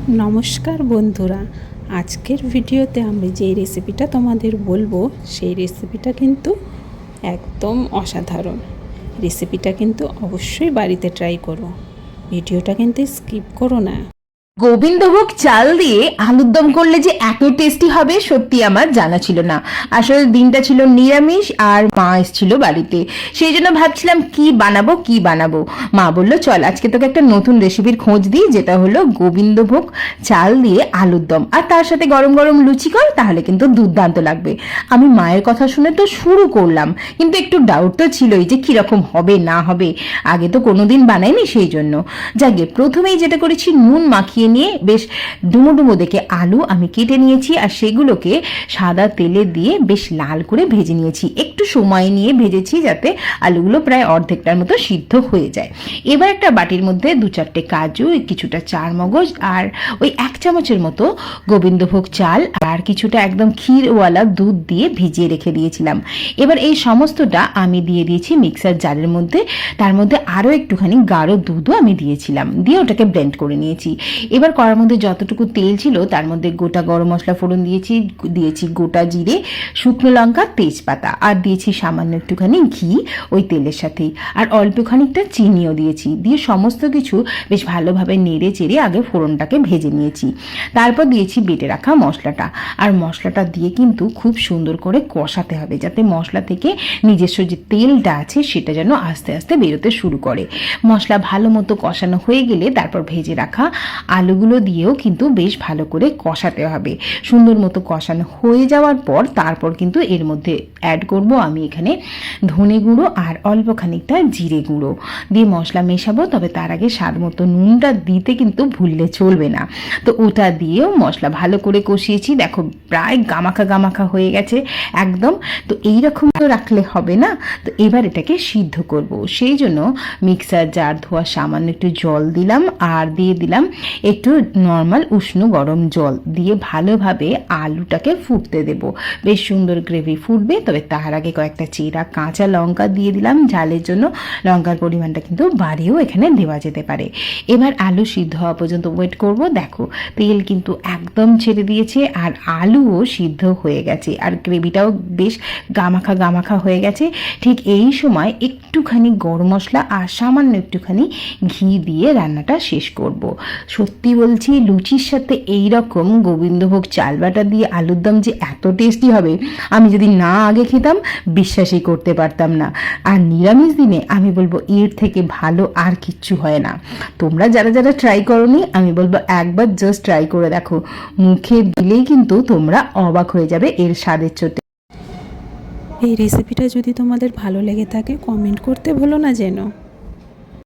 নমস্কার বন্ধুরা, আজকের ভিডিওতে আমি যেই রেসিপিটা তোমাদের বলবো সেই রেসিপিটা কিন্তু একদম অসাধারণ। রেসিপিটা কিন্তু অবশ্যই বাড়িতে ট্রাই করো, ভিডিওটা কিন্তু স্কিপ করো না। গোবিন্দভোগ চাল দিয়ে আলুর দম করলে যে এত টেস্টি হবে সত্যি আমার জানা ছিল না। আসলে দিনটা ছিল নিরামিষ আর মা এসেছিল বাড়িতে, সেই জন্য ভাবছিলাম কি বানাবো। মা বললো চল আজকে তোকে একটা নতুন রেসিপির খোঁজ দিই, যেটা হলো গোবিন্দভোগ চাল দিয়ে আলুর দম, আর তার সাথে গরম গরম লুচি কর, তাহলে কিন্তু দুর্দান্ত লাগবে। আমি মায়ের কথা শুনে তো শুরু করলাম, কিন্তু একটু ডাউট তো ছিলই যে কিরকম হবে না হবে, আগে তো কোনোদিন বানাইনি, সেই জন্য যাকে প্রথমেই যেটা করেছি, নুন মাখিয়ে নিয়ে বেশ ডুমো ডুমো দেখে আলু আমি কেটে নিয়েছি, আর সেগুলোকে সাদা তেলে দিয়ে বেশ লাল করে ভেজে নিয়েছি। একটু সময় নিয়ে ভেজেছি যাতে আলুগুলো প্রায় অর্ধেকটার মতো সিদ্ধ হয়ে যায়। এবার একটা বাটির মধ্যে 2-4টে কাজু, কিছুটা চারমগজ, আর ওই 1 চামচের মতো গোবিন্দভোগ চাল, আর কিছুটা একদম ক্ষীরওয়ালা দুধ দিয়ে ভিজিয়ে রেখে দিয়েছিলাম। এবার এই সমস্তটা আমি দিয়ে দিয়েছি মিক্সার জারের মধ্যে। তার মধ্যে আরও একটুখানি গাঢ় দুধও আমি দিয়েছিলাম, দিয়ে ওটাকে ব্লেন্ড করে নিয়েছি। এবার কড়ার মধ্যে যতটুকু তেল ছিল তার মধ্যে গোটা গরম মশলা ফোড়ন দিয়েছি গোটা জিরে, শুকনো লঙ্কা, তেজপাতা, আর দিয়েছি সামান্য একটুখানি ঘি ওই তেলের সাথেই, আর অল্প খানিকটা চিনিও দিয়েছি। দিয়ে সমস্ত কিছু বেশ ভালোভাবে নেড়ে চেড়ে আগে ফোড়নটাকে ভেজে নিয়েছি। তারপর দিয়েছি বেটে রাখা মশলাটা, আর মশলাটা দিয়ে কিন্তু খুব সুন্দর করে কষাতে হবে, যাতে মশলা থেকে নিজস্ব যে তেলটা আছে সেটা যেন আস্তে আস্তে বেরোতে শুরু করে। মশলা ভালো মতো কষানো হয়ে গেলে তারপর ভেজে রাখা আলুগুলো দিয়েও কিন্তু বেশ ভালো করে কষাতে হবে। সুন্দর মতো কষানো হয়ে যাওয়ার পর তারপর কিন্তু এর মধ্যে অ্যাড করব আমি এখানে ধনে গুঁড়ো আর অল্প খানিকটা জিরে গুঁড়ো দিয়ে মশলা মেশাবো। তবে তার আগে স্বাদ মতো নুনটা দিতে কিন্তু ভুললে চলবে না। তো ওটা দিয়েও মশলা ভালো করে কষিয়েছি, দেখো প্রায় গামাখা হয়ে গেছে একদম। তো এইরকম তো রাখলে হবে না, তো এবার এটাকে সিদ্ধ করব। সেই জন্য মিক্সার জার ধোয়া সামান্য একটু জল দিলাম, আর দিয়ে দিলাম একটু নর্মাল উষ্ণ গরম জল, দিয়ে ভালোভাবে আলুটাকে ফুটতে দেব। বেশ সুন্দর গ্রেভি ফুটবে। তবে তার আগে কয়েকটা চেরা কাঁচা লঙ্কা দিয়ে দিলাম ঝালের জন্য, লঙ্কার পরিমাণটা কিন্তু বাড়িয়েও এখানে দেওয়া যেতে পারে। এবার আলু সিদ্ধ হওয়া পর্যন্ত ওয়েট করব। দেখো তেল কিন্তু একদম ছেড়ে দিয়েছে, আর আলুও সিদ্ধ হয়ে গেছে, আর গ্রেভিটাও বেশ গামাখা হয়ে গেছে। ঠিক এই সময় একটুখানি গরম মশলা আর সামান্য একটুখানি ঘি দিয়ে রান্নাটা শেষ করব। সত্যি বলছি, লুচির সাথে এই রকম গোবিন্দভোগ চাল বাটা দিয়ে আলুর দম যে এত টেস্টি হবে, আমি যদি না আগে খেতাম বিশ্বাসই করতে পারতাম না। আর নিরামিষ দিনে আমি বলবো এর থেকে ভালো আর কিচ্ছু হয় না। তোমরা যারা যারা ট্রাই করোনি, আমি বলবো একবার জাস্ট ট্রাই করে দেখো, মুখে দিলেই কিন্তু তোমরা অবাক হয়ে যাবে এর স্বাদের চোটে। এই রেসিপিটা যদি তোমাদের ভালো লেগে থাকে কমেন্ট করতে ভুলো না যেন।